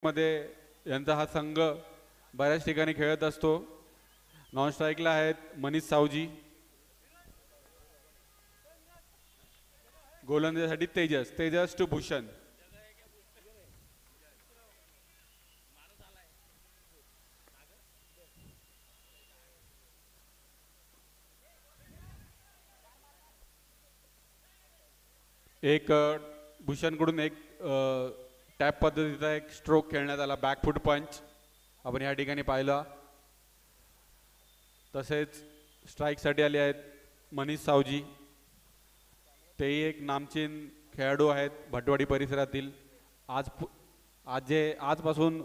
मध्ये यांचा हा संघ बऱ्याच ठिकाणी खेळत असतो. नॉन स्ट्राइकला आहेत मनीष सावजी, गोलंदाजीसाठी तेजस, तेजस टू भूषण. एक भूषणकडून एक टॅप पद्धतीचा एक स्ट्रोक खेळण्यात आला, बॅकफूट पंच आपण या ठिकाणी पाहिला. तसेच स्ट्राईकसाठी आले आहेत मनीष सावजी, तेही एक नामचीन खेळाडू आहेत भटवाडी परिसरातील. आजपासून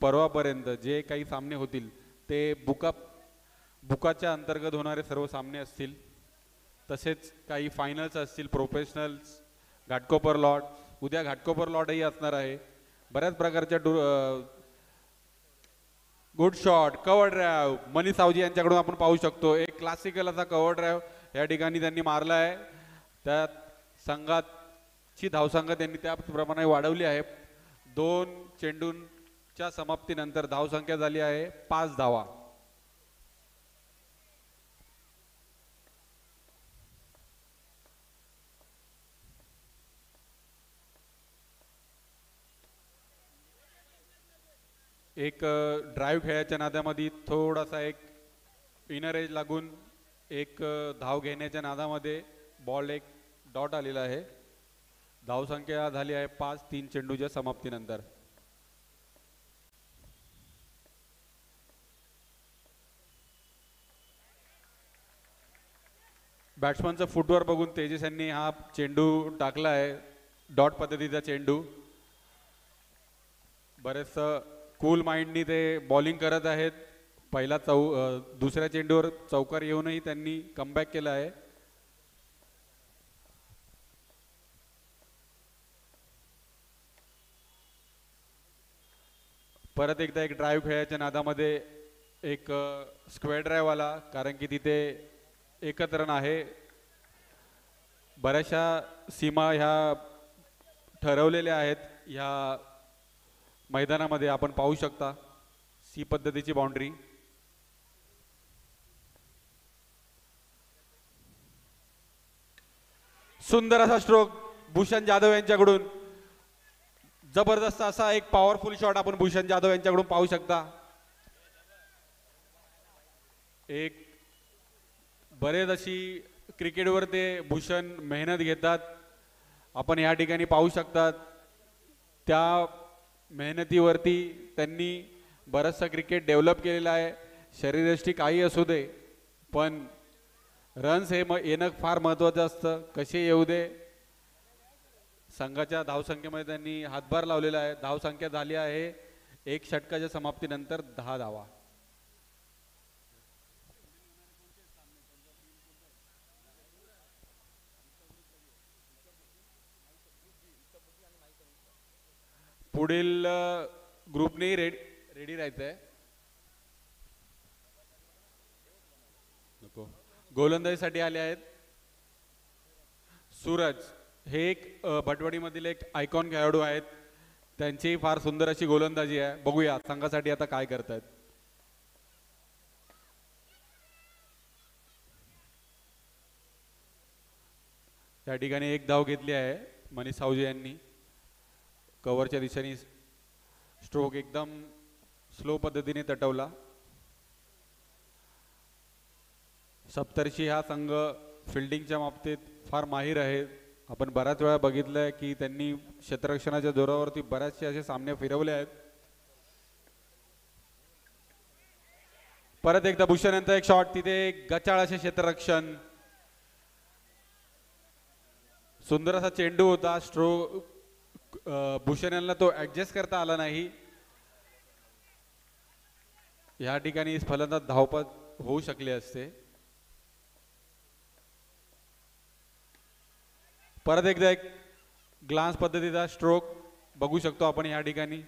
परवापर्यंत जे काही सामने होतील ते बुकाच्या अंतर्गत होणारे सर्व सामने असतील. तसेच काही फायनल्स असतील, प्रोफेशनल्स, घाटकोपर लॉट. उद्या घाटकोपर लॉटही असणार आहे. बऱ्याच प्रकारच्या good shot, cover drive Manish Savji यांच्याकडून आपण पाहू शकतो. एक क्लासिकल असा कव्हर ड्राईव्ह या ठिकाणी त्यांनी मारला आहे. त्यात संघाची धावसंख्या त्यांनी त्याप्रमाणे वाढवली आहे. 2 चेंडूंच्या समाप्तीनंतर धावसंख्या झाली आहे 5 धावा. एक ड्राईव्ह खेळायच्या नादामध्ये थोडासा एक इनर एज लागून एक धाव घेण्याच्या नादामध्ये बॉल एक डॉट आलेला आहे. धावसंख्या झाली आहे 5 3 चेंडूच्या समाप्तीनंतर. बॅट्समनचं फुटवर्क बघून तेजस यांनी हा चेंडू टाकला आहे, डॉट पद्धतीचा चेंडू. बरेच कूल माइंडनी ते बॉलिंग करत आहेत. दुसऱ्या चेंडूवर चौकार येऊनही त्यांनी कमबॅक केला आहे. परत एकदा एक ड्राईव्ह खेळायच्या नादामध्ये एक स्क्वेअर ड्राईव्ह आला, कारण की तिथे एकच रन आहे. बऱ्याचशा सीमा ह्या ठरवलेल्या आहेत. ह्या मैदानामध्ये आपण पाहू शकता सी पद्धतीची बाउंड्री. सुंदर असा स्ट्रोक भूषण जाधव यांच्याकडून. जबरदस्त असा एक पॉवरफुल शॉट आपण भूषण जाधव यांच्याकडून पाहू शकता. एक बरेच अशी क्रिकेटवर ते भूषण मेहनत घेतात, आपण या ठिकाणी पाहू शकतात. त्या मेहनतीवरती त्यांनी बरंचसं क्रिकेट डेव्हलप केलेलं आहे. शरीरयष्टी काही असू दे, पण रन्स हे येणं फार महत्त्वाचं असतं. कसे येऊ दे. संघाच्या धावसंख्येमध्ये त्यांनी हातभार लावलेला आहे. धावसंख्या झाली आहे 1 षटकाच्या समाप्तीनंतर 10 धावा. पुढील ग्रुपने रेडी राहायचंय. नको, गोलंदाजीसाठी आले आहेत सूरज. हे एक भटवाडीमधील एक आयकॉन खेळाडू आहेत. त्यांची फार सुंदर अशी गोलंदाजी आहे. बघूया संघासाठी आता काय करतायत. त्या ठिकाणी एक धाव घेतली आहे मनीष सावजी यांनी. कव्हरच्या दिशेने स्ट्रोक एकदम स्लो पद्धतीने तटवला. सप्तर्षी हा संघ फिल्डिंगच्या बाबतीत फार माहीर आहे. आपण बऱ्याच वेळा बघितलंय की त्यांनी क्षेत्ररक्षणाच्या जोरावरती बऱ्याचशे असे सामने फिरवले आहेत. परत एकदा भूषण यांचा एक शॉट, तिथे गचाळ असे क्षेत्ररक्षण. सुंदर असा चेंडू होता. भूषण यांना तो ऍडजस्ट करता आला नाही. या ठिकाणी फलंदाज धावपद होऊ शकले असते. परत एकदा एक ग्लान्स पद्धतीचा स्ट्रोक बघू शकतो आपण या ठिकाणी.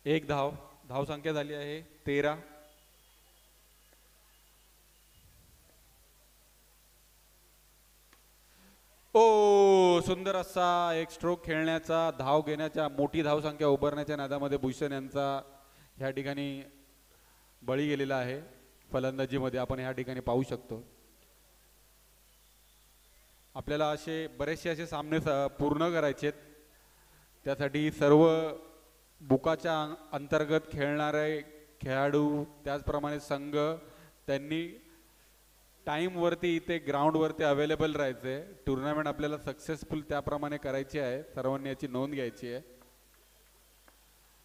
1 धाव. धावसंख्या झाली आहे 13. ओ सुंदर असा एक स्ट्रोक खेळण्याचा धाव घेण्याच्या मोठी धावसंख्या उभारण्याच्या नादामध्ये भूषण यांचा ह्या ठिकाणी बळी गेलेला आहे. फलंदाजीमध्ये आपण ह्या ठिकाणी पाहू शकतो. आपल्याला असे बरेचसे असे सामने पूर्ण करायचे आहेत. त्यासाठी सर्व बुकाच्या अंतर्गत खेळणारे खेळाडू त्याचप्रमाणे संघ त्यांनी टाईमवरती इथे ग्राउंडवरती अवेलेबल राहायचं आहे. टुर्नामेंट आपल्याला सक्सेसफुल त्याप्रमाणे करायची आहे. सर्वांनी याची नोंद घ्यायची आहे.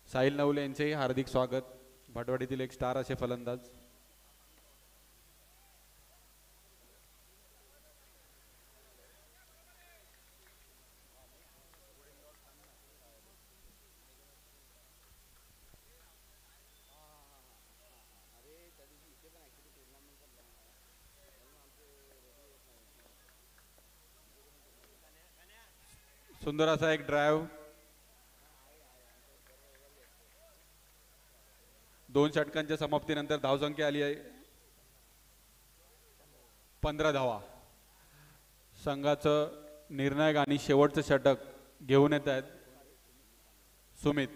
साहिल नवले यांचेही हार्दिक स्वागत. भाटवाडीतील एक स्टार असे फलंदाज. सुंदर असा एक ड्राइव्ह. 2 षटकांच्या समाप्तीनंतर धावसंख्या आली आहे 15 धावा. संघाचं निर्णायक आणि शेवटचं षटक घेऊन येत आहेत सुमित.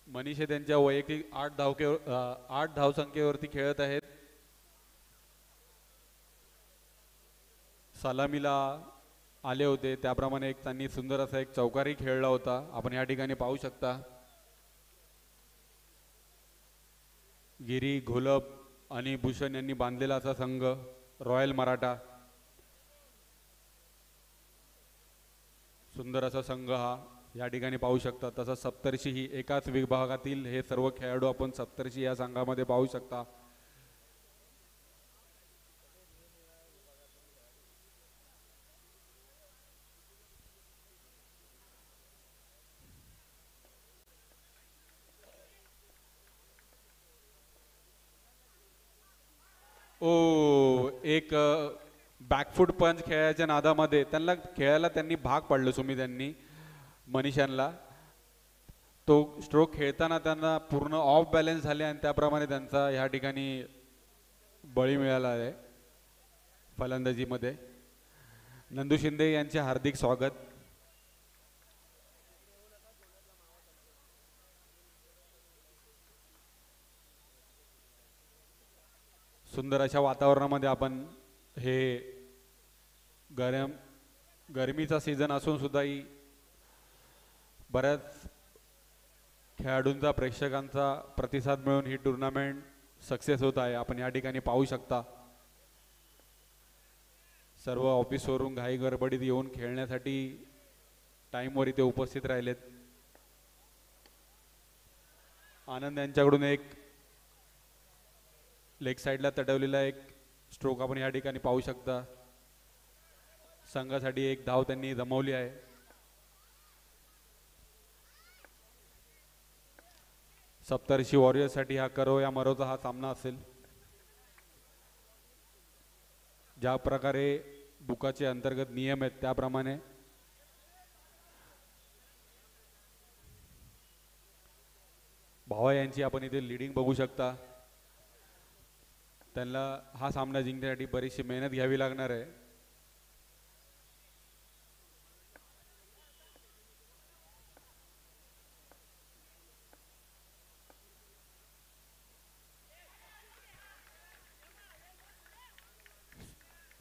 मनीष त्यांच्या वैयक्तिक 8 धावसंख्येवरती खेळत आहेत. सलामीला आले होते त्याप्रमाणे एक त्यांनी सुंदर असा एक चौकारी खेळला होता. आपण या ठिकाणी पाहू शकता. गिरी, घोलप आणि भूषण यांनी बांधलेला असा संघ रॉयल मराठा. सुंदर असा संघ हा या ठिकाणी पाहू शकता. तसा सप्तर्षी ही एकाच विभागातील हे सर्व खेळाडू आपण सप्तर्षी या संघामध्ये पाहू शकता. ओ एक बॅकफूट पंच खेळायच्या नादामध्ये त्यांनी भाग पाडलं सुमित यांनी मनीषांना. तो स्ट्रोक खेळताना त्यांना पूर्ण ऑफ बॅलन्स झाले आणि त्याप्रमाणे त्यांचा ह्या ठिकाणी बळी मिळाला आहे फलंदाजीमध्ये. नंदू शिंदे यांचे हार्दिक स्वागत. सुंदर अशा वातावरणामध्ये आपण हे गरमीचा सीझन असून सुद्धाही बऱ्याच खेळाडूंचा प्रेक्षकांचा प्रतिसाद मिळून ही टुर्नामेंट सक्सेस होत आहे. आपण या ठिकाणी पाहू शकता. सर्व ऑफिसवरून घाई गडबडीत येऊन खेळण्यासाठी टाईमवर इथे उपस्थित राहिलेत. आनंद यांच्याकडून एक लेग साईडला तटवलेला एक स्ट्रोक आपण या ठिकाणी पाहू शकता. संघासाठी एक धाव त्यांनी जमवली आहे. सप्तर्षी वॉरियर्ससाठी हा करो या मरोचा हा सामना असेल. ज्या प्रकारे बुकाचे अंतर्गत नियम आहेत त्याप्रमाणे भावा यांची आपण इथे लीडिंग बघू शकता. त्यांना हा सामना जिंकण्यासाठी बरीचशी मेहनत घ्यावी लागणार आहे.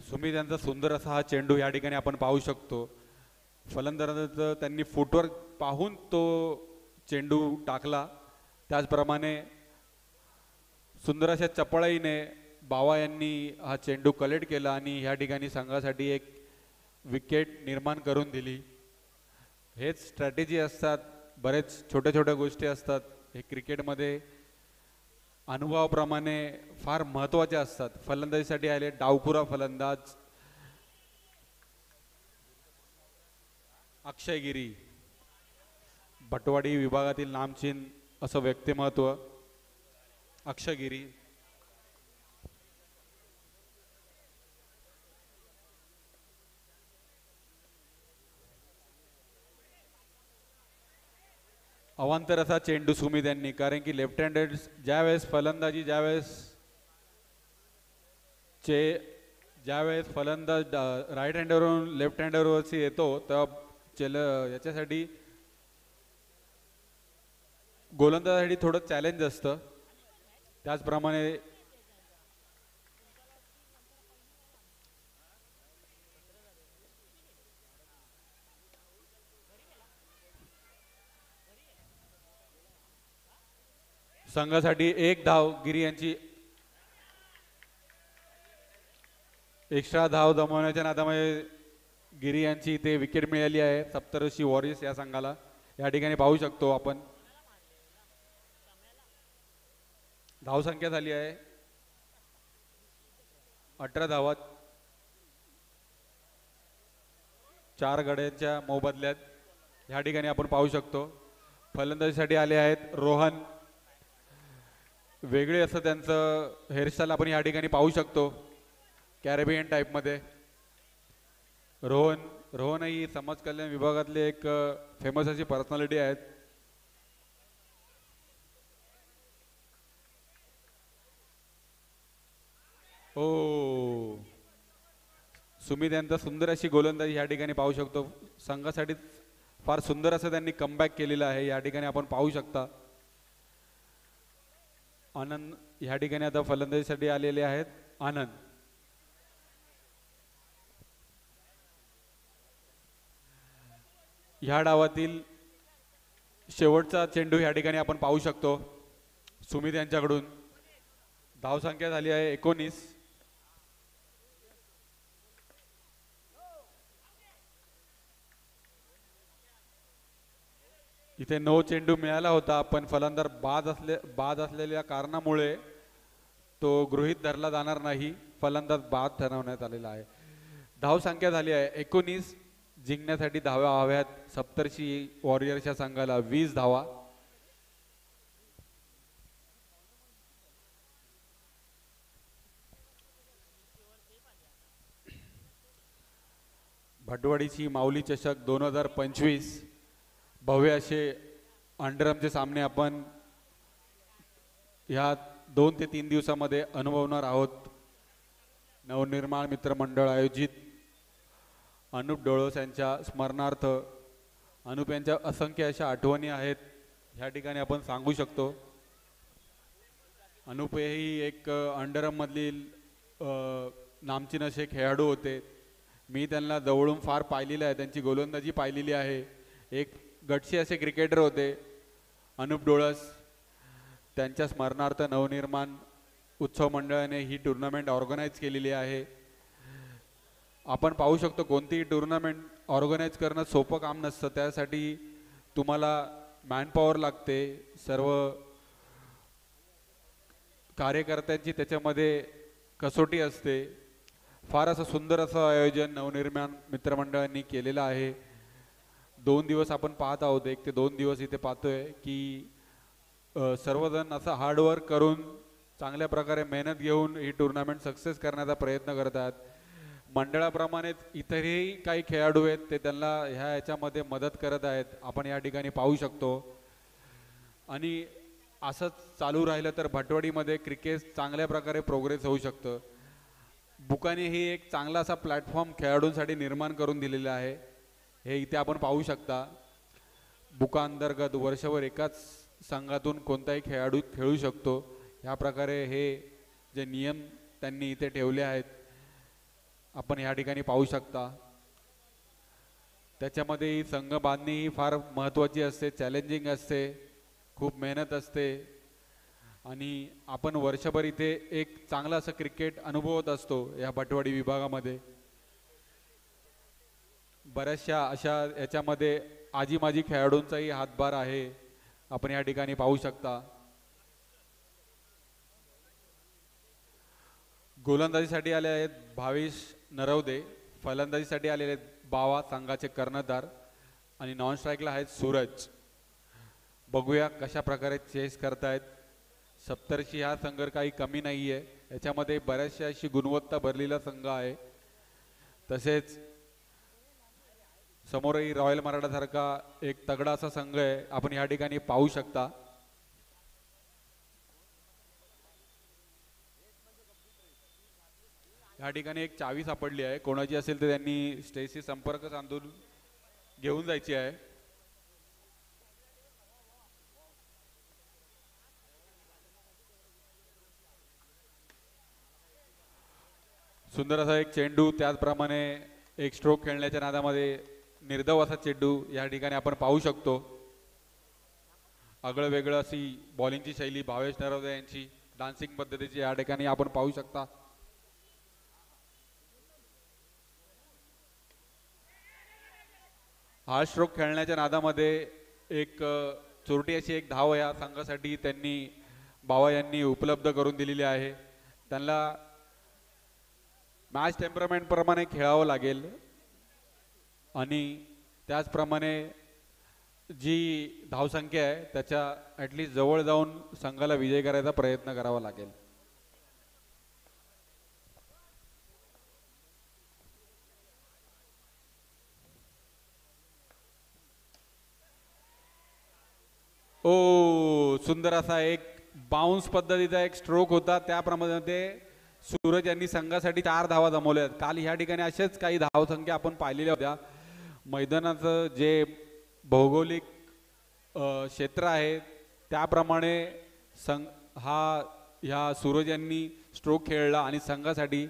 सुमित यांचा सुंदर असा हा चेंडू या ठिकाणी आपण पाहू शकतो. फलंदाजाचं त्यांनी फुटवर्क पाहून तो चेंडू टाकला. त्याचप्रमाणे सुंदर अशा चपळाईने बावा यांनी हा चेंडू कलेक्ट केला आणि ह्या ठिकाणी संघासाठी एक विकेट निर्माण करून दिली. हेच स्ट्रॅटेजी असतात. बरेच छोट्या छोट्या गोष्टी असतात हे क्रिकेटमध्ये अनुभवाप्रमाणे फार महत्त्वाचे असतात. फलंदाजीसाठी आले डावखुरा फलंदाज अक्षय गिरी, भटवाडी विभागातील नामचीन असं व्यक्तिमत्व अक्षय गिरी. अवांतर असा चेंडू सुमित यांनी, कारण की लेफ्ट हँडेड ज्यावेळेस फलंदाजी ज्यावेळेस चे ज्यावेळेस फलंदाज राईट हँडरवरून लेफ्ट हँडरवरती येतो तेव्हा याच्यासाठी गोलंदाजासाठी थोडं चॅलेंज असतं. त्याचप्रमाणे संघासाठी एक धाव गिरी यांची एक्स्ट्रा धाव जमवण्याच्या नादामध्ये गिरी यांची इथे विकेट मिळाली आहे सप्तऋषी वॉरियर्स या संघाला. या ठिकाणी पाहू शकतो आपण धावसंख्या झाली आहे 18 धावा 4 गड्यांच्या मोबदल्यात. या ठिकाणी आपण पाहू शकतो फलंदाजीसाठी आले आहेत रोहन. वेगळे असं त्यांचं हेअरस्टाईल आपण या ठिकाणी पाहू शकतो कॅरेबियन टाईपमध्ये. रोहन ही समाज कल्याण विभागातले एक फेमस अशी पर्सनॅलिटी आहेत. हो सुमित यांचा सुंदर अशी गोलंदाजी या ठिकाणी पाहू शकतो. संघासाठी फार सुंदर असं त्यांनी कमबॅक केलेलं आहे या ठिकाणी आपण पाहू शकता. आनंद या ठिकाणी आता फलंदाजीसाठी आलेले आहेत. आनंद ह्या डावातील शेवटचा चेंडू या ठिकाणी आपण पाहू शकतो सुमित यांच्याकडून. धावसंख्या झाली आहे 19. इथे नो चेंडू मिळाला होता पण फलंदाज बाद असलेल्या कारणामुळे तो गृहीत धरला जाणार नाही. फलंदाज बाद ठरवण्यात आलेला आहे. धावसंख्या झाली आहे 19. जिंकण्यासाठी धावा हव्यात सप्तर्षी वॉरियर्सच्या संघाला 20 धावा. भटवाडीची माऊली चषक 2025 भव्य असे अंडरआर्मचे सामने आपण ह्या 2 ते 3 दिवसामध्ये अनुभवणार आहोत. नवनिर्माण मित्र मंडळ आयोजित अनुप डोळस यांच्या स्मरणार्थ. अनुप यांच्या असंख्य अशा आठवणी आहेत ह्या ठिकाणी आपण सांगू शकतो. अनुप हेही एक अंडरआर्ममधील नामचीन असे खेळाडू होते. मी त्यांना जवळून फार पाहिलेलं आहे. त्यांची गोलंदाजी पाहिलेली आहे. एक गटशी असे क्रिकेटर होते अनुप डोळस. त्यांच्या स्मरणार्थ नवनिर्माण उत्सव मंडळाने ही टुर्नामेंट ऑर्गनाईज केलेली आहे. आपण पाहू शकतो कोणतीही टुर्नामेंट ऑर्गनाईज करणं सोपं काम नसतं. त्यासाठी तुम्हाला मॅनपॉवर लागते. सर्व कार्यकर्त्यांची त्याच्यामध्ये कसोटी असते. फार असं सुंदर असं आयोजन नवनिर्माण मित्रमंडळांनी केलेलं आहे. 2 दिवस आपण पाहत आहोत. 1 ते 2 दिवस इथे पाहतोय की सर्वजण असं हार्डवर्क करून चांगल्या प्रकारे मेहनत घेऊन ही टुर्नामेंट सक्सेस करण्याचा प्रयत्न करतात. मंडळाप्रमाणेच इतरही काही खेळाडू आहेत ते त्यांना ह्याच्यामध्ये मदत करत आहेत. आपण या ठिकाणी पाहू शकतो. आणि असंच चालू राहिलं तर भटवाडीमध्ये क्रिकेट चांगल्या प्रकारे प्रोग्रेस होऊ शकतं. बुकाने ही एक चांगला असा प्लॅटफॉर्म खेळाडूंसाठी निर्माण करून दिलेला आहे. हे इथे आपण पाहू शकता. बुका अंतर्गत वर्षभर एकाच संघातून कोणताही खेळाडू खेळू शकतो. ह्या प्रकारे हे जे नियम त्यांनी इथे ठेवले आहेत आपण ह्या ठिकाणी पाहू शकता. त्याच्यामध्ये ही संघ बांधणी ही फार महत्त्वाची असते. चॅलेंजिंग असते. खूप मेहनत असते. आणि आपण वर्षभर इथे एक चांगला असं क्रिकेट अनुभवत असतो या भटवाडी विभागामध्ये. बऱ्याचशा अशा याच्यामध्ये आजी माजी खेळाडूंचाही हातभार आहे. आपण या ठिकाणी पाहू शकता. गोलंदाजीसाठी आले आहेत भावेश नरवदे. फलंदाजीसाठी आलेले आहेत बावा संघाचे कर्णधार. आणि नॉन स्ट्राईकला आहेत सूरज. बघूया कशा प्रकारे चेस करतायत. सप्तर्षी हा संघ काही कमी नाही आहे. याच्यामध्ये बऱ्याचशा अशी गुणवत्ता भरलेला संघ आहे. तसेच समोरही रॉयल मराठा सारखा एक तगडा असा संघ आहे. आपण या ठिकाणी पाहू शकता. ह्या ठिकाणी एक चावी सापडली आहे, कोणाची असेल तर त्यांनी स्टेजशी संपर्क साधून घेऊन जायची आहे. सुंदर असा एक चेंडू, त्याचप्रमाणे एक स्ट्रोक खेळण्याच्या नादामध्ये निर्धाव असा चेंडू या ठिकाणी आपण पाहू शकतो. आगळं वेगळं अशी बॉलिंगची शैली भावेश नरवदे यांची, डान्सिंग पद्धतीची या ठिकाणी आपण पाहू शकता. हा स्ट्रोक खेळण्याच्या नादामध्ये एक चोरटी अशी एक धाव या संघासाठी त्यांनी बावा यांनी उपलब्ध करून दिलेली आहे. त्यांना मॅच टेम्परामेंट प्रमाणे खेळावं लागेल आणि त्याचप्रमाणे जी धावसंख्या आहे त्याच्या ॲटलिस्ट जवळ जाऊन संघाला विजय करायचा प्रयत्न करावा लागेल. ओ सुंदर असा एक बाउन्स पद्धतीचा एक स्ट्रोक होता, त्याप्रमाणे सूरज यांनी संघासाठी 4 धावा जमवल्या. काल ह्या ठिकाणी असेच काही धावसंख्या आपण पाहिलेल्या होत्या. मैदानाचं जे भौगोलिक क्षेत्र आहे त्याप्रमाणे ह्या सूरज यांनी स्ट्रोक खेळला आणि संघासाठी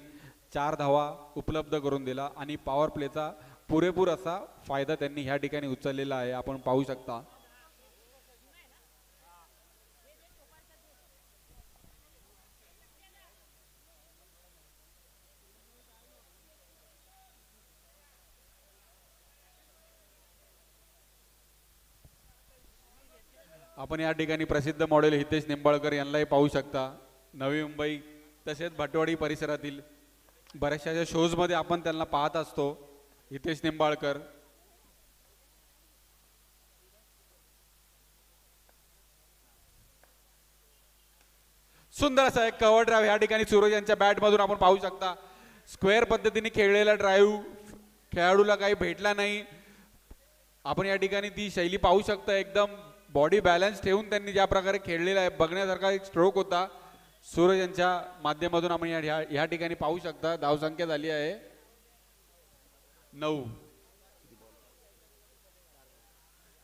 4 धावा उपलब्ध करून दिला आणि पॉवर प्लेचा पुरेपूर असा फायदा त्यांनी ह्या ठिकाणी उचललेला आहे, आपण पाहू शकता. आपण या ठिकाणी प्रसिद्ध मॉडेल हितेश निंबाळकर यांनाही पाहू शकता. नवी मुंबई तसेच भटवाडी परिसरातील बऱ्याचशा शोजमध्ये आपण त्यांना पाहत असतो. हितेश निंबाळकर सुंदर असा एक कव्हर ड्राईव्ह या ठिकाणी सूरज यांच्या बॅटमधून आपण पाहू शकता. स्क्वेअर पद्धतीने खेळलेला ड्राईव्ह खेळाडूला काही भेटला नाही. आपण या ठिकाणी ती शैली पाहू शकता. एकदम बॉडी बॅलन्स ठेवून त्यांनी ज्या प्रकारे खेळलेला आहे बघण्यासारखा एक स्ट्रोक होता. सूरज यांच्या माध्यमातून आपण या ठिकाणी पाहू शकता. धावसंख्या झाली आहे 9.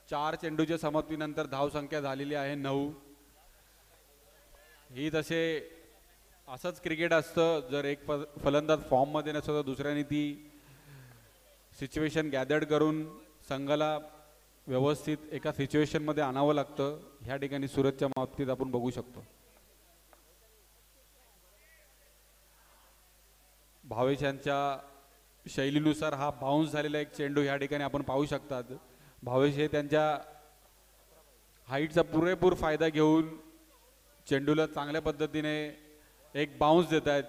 4 चेंडूच्या समाप्तीनंतर धावसंख्या झालेली आहे 9. ही तसे असंच क्रिकेट असतं, जर एक फलंदाज फॉर्ममध्ये नसतो तर दुसऱ्याने ती सिच्युएशन गॅदर्ड करून संघाला व्यवस्थित एका सिच्युएशनमध्ये आणावं लागतं. ह्या ठिकाणी सूरजच्या बाबतीत आपण बघू शकतो. भावेश यांच्या शैलीनुसार हा बाउन्स झालेला एक चेंडू ह्या ठिकाणी आपण पाहू शकतात. भावेश हे त्यांच्या हाईटचा पुरेपूर फायदा घेऊन चेंडूला चांगल्या पद्धतीने एक बाउन्स देत आहेत,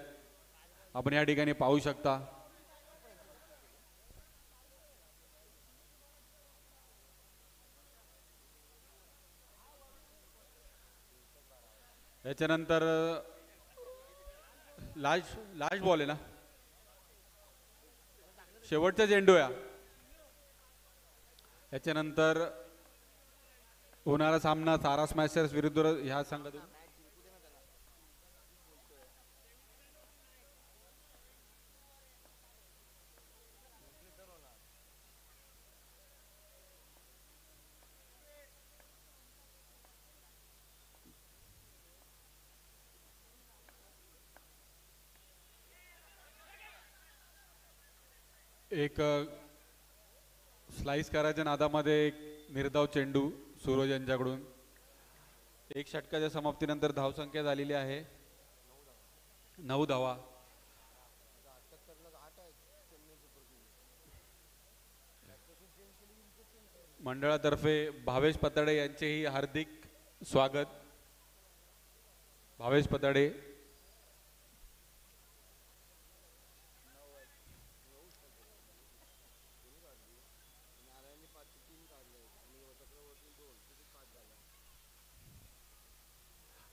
आपण या ठिकाणी पाहू शकता. याच्यानंतर लास्ट बॉल आहे ना, शेवटचा चेंडू आहे. याच्यानंतर होणारा सामना सारा स्मॅशर्स विरुद्ध ह्या संघातून एक स्लाइस करायच्या नादामध्ये एक निर्धाव चेंडू सूरज यांच्याकडून. 1 षटकाच्या समाप्तीनंतर धावसंख्या झालेली आहे 9 धावा. मंडळातर्फे भावेश पताडे यांचेही हार्दिक स्वागत. भावेश पताडे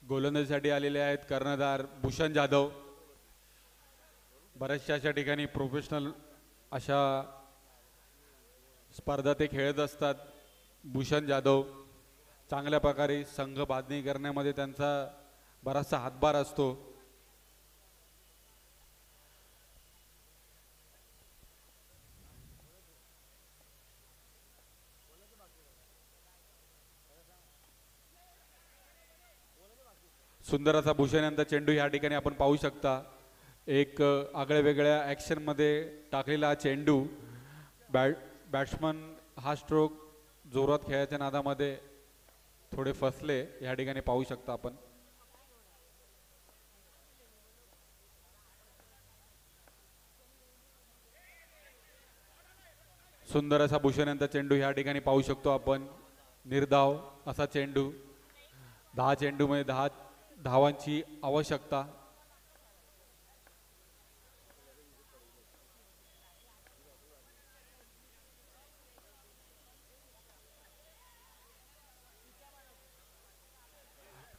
गोलंदाजीसाठी आलेले आहेत कर्णधार भूषण जाधव. बऱ्याचशा अशा ठिकाणी प्रोफेशनल अशा स्पर्धा ते खेळत असतात. भूषण जाधव चांगल्या प्रकारे संघ बांधणी करण्यामध्ये त्यांचा बराचसा हातभार असतो. सुंदर असा भूषण यांचा चेंडू या ठिकाणी आपण पाहू शकता. एक आगळ्या वेगळ्या ॲक्शनमध्ये टाकलेला हा चेंडू. बॅट्समन हा स्ट्रोक जोरात खेळायच्या नादामध्ये थोडे फसले, या ठिकाणी पाहू शकता आपण. सुंदर असा भूषण यांचा चेंडू या ठिकाणी पाहू शकतो आपण. निर्धाव असा चेंडू. 10 चेंडूमध्ये 10 धावांची आवश्यकता.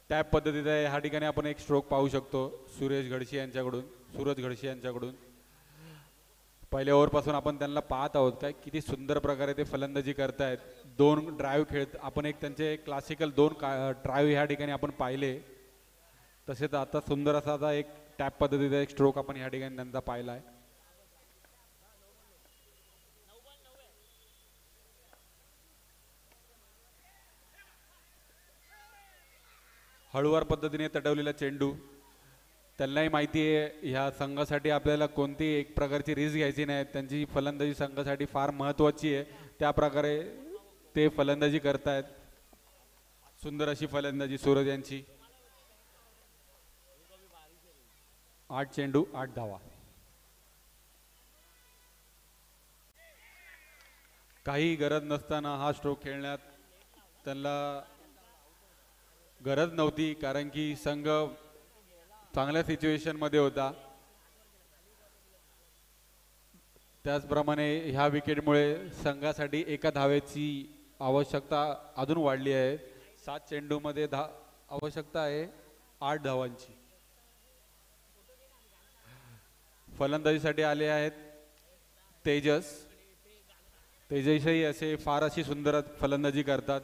टॅप पद्धतीचा ह्या ठिकाणी आपण एक स्ट्रोक पाहू शकतो सूरज घडशी यांच्याकडून. पहिल्या ओव्हरपासून आपण त्यांना पाहत आहोत काय किती सुंदर प्रकारे ते फलंदाजी करतायत. 2 ड्राईव्ह खेळत आपण एक त्यांचे क्लासिकल 2 ड्राईव्ह ह्या ठिकाणी आपण पाहिले. तसेच आता सुंदर असा एक टॅप पद्धतीचा एक स्ट्रोक आपण ह्या ठिकाणी त्यांचा पाहिला आहे. हळूवार पद्धतीने तटवलेला चेंडू. त्यांनाही माहिती आहे ह्या संघासाठी आपल्याला कोणती एक प्रकारची रिस्क घ्यायची नाही. त्यांची फलंदाजी संघासाठी फार महत्त्वाची आहे. त्या प्रकारे ते फलंदाजी करतायत. सुंदर अशी फलंदाजी सूरज यांची. 8 चेंडू 8 धावा. काही गरज नसताना हा स्ट्रोक खेळण्यात त्यांना गरज नव्हती, कारण की संघ चांगल्या सिच्युएशन मध्ये होता. त्याचप्रमाणे ह्या विकेटमुळे संघासाठी एका धावेची आवश्यकता अजून वाढली आहे. 7 चेंडूमध्ये आवश्यकता आहे 8 धावांची. फलंदाजीसाठी आले आहेत तेजसही असे फार अशी सुंदर फलंदाजी करतात.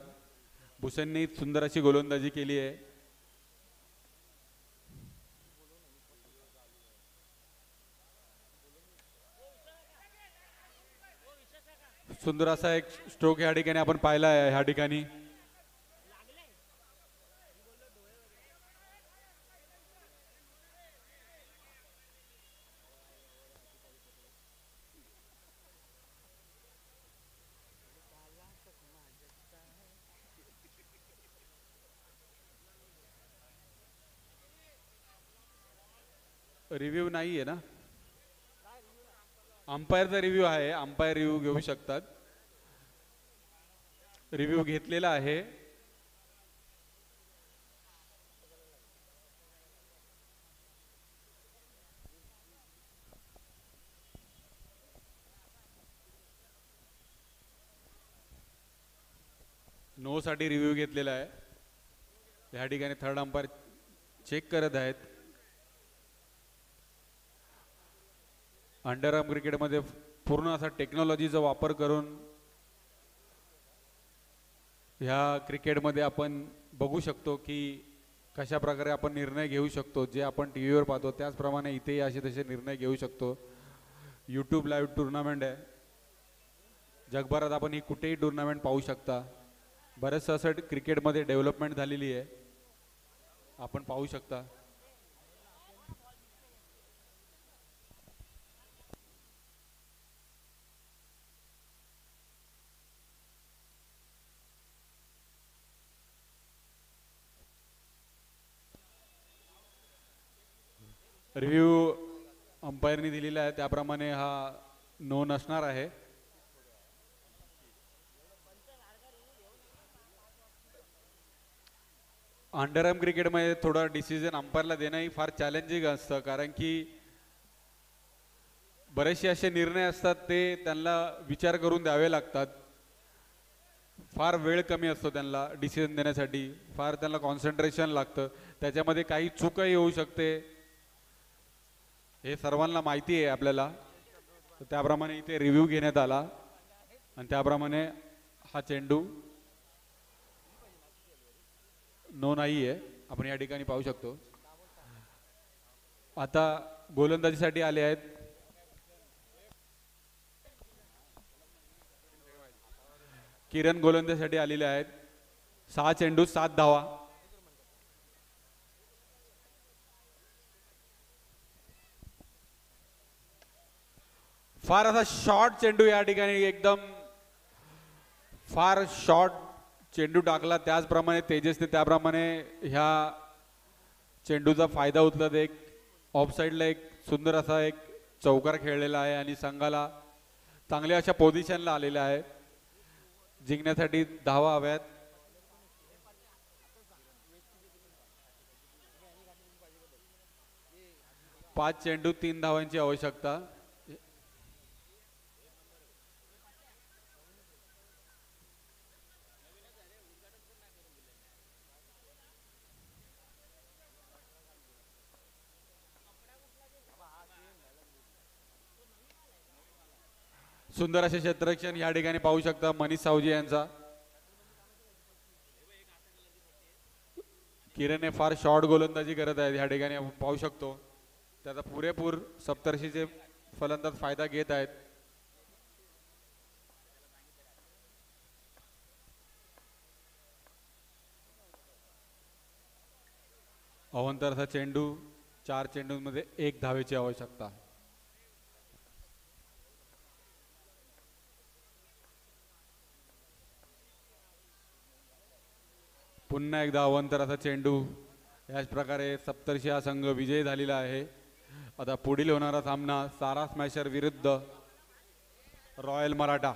भूषणने सुंदर अशी गोलंदाजी केली आहे. सुंदर असा एक स्ट्रोक या ठिकाणी आपण पाहिला आहे. ह्या ठिकाणी रिव्ह्यू नाही आहे ना. अंपायरचा रिव्ह्यू आहे. अंपायर रिव्ह्यू घेऊ शकतात. रिव्ह्यू घेतलेला आहे. नो साठी रिव्ह्यू घेतलेला आहे. या ठिकाणी थर्ड अंपायर चेक करत आहेत. अंडरआर्म क्रिकेटमध्ये पूर्ण असा टेक्नॉलॉजीचा वापर करून ह्या क्रिकेटमध्ये आपण बघू शकतो की कशा प्रकारे आपण निर्णय घेऊ शकतो. जे आपण टी व्हीवर पाहतो त्याचप्रमाणे इथेही असे तसे निर्णय घेऊ शकतो. यूट्यूब लाईव्ह टुर्नामेंट आहे. जगभरात आपण ही कुठेही टुर्नामेंट पाहू शकता. बरेचसं असं क्रिकेटमध्ये डेव्हलपमेंट झालेली आहे, आपण पाहू शकता. रिव्ह्यू अंपायरनी दिलेला आहे त्याप्रमाणे हा नो नसणार आहे. अंडरआर्म क्रिकेटमध्ये थोडा डिसिजन अंपायरला देणंही फार चॅलेंजिंग असतं, कारण की बरेचसे असे निर्णय असतात ते त्यांना विचार करून द्यावे लागतात. फार वेळ कमी असतो त्यांना डिसिजन देण्यासाठी. फार त्यांना कॉन्सन्ट्रेशन लागतं. त्याच्यामध्ये काही चूकही होऊ शकते, हे सर्वांना माहिती आहे आपल्याला. त्याप्रमाणे इथे रिव्ह्यू घेण्यात आला आणि त्याप्रमाणे हा चेंडू नो नाही आहे, आपण या ठिकाणी पाहू शकतो. आता गोलंदाजीसाठी आले आहेत किरण. गोलंदाजीसाठी आलेले आहेत. 6 चेंडू 7 धावा. फार असा शॉर्ट चेंडू या ठिकाणी एकदम फार शॉर्ट चेंडू टाकला, त्याचप्रमाणे तेजसने त्याप्रमाणे ह्या चेंडूचा फायदा उचलत एक ऑफ साईडला एक सुंदर असा एक चौकार खेळलेला आहे आणि संघाला चांगल्या अशा पोझिशनला आलेला आहे. जिंकण्यासाठी धावा हव्यात. पाच चेंडू 3 धावांची आवश्यकता. सुंदर असे क्षेत्ररक्षण या ठिकाणी पाहू शकता मनीष सावजी यांचा. किरण फार शॉर्ट गोलंदाजी करत आहेत या ठिकाणी आपण पाहू शकतो. त्याचा पुरेपूर सप्तर्षीचे फलंदाज फायदा घेत आहेत. अवंतर असा चेंडू 4 चेंडूंमध्ये 1 धावेची आवश्यकता. पुन्हा एकदा अवंतर असा चेंडू. याच प्रकारे सप्तर्षी हा संघ विजयी झालेला आहे. आता पुढील होणारा सामना सारा स्मॅशर विरुद्ध रॉयल मराठा.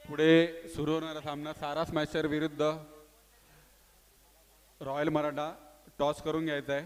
पुढे सुरू होणारा सामना सारा स्मॅशर विरुद्ध रॉयल मराठा. टॉस करून घ्यायचा आहे.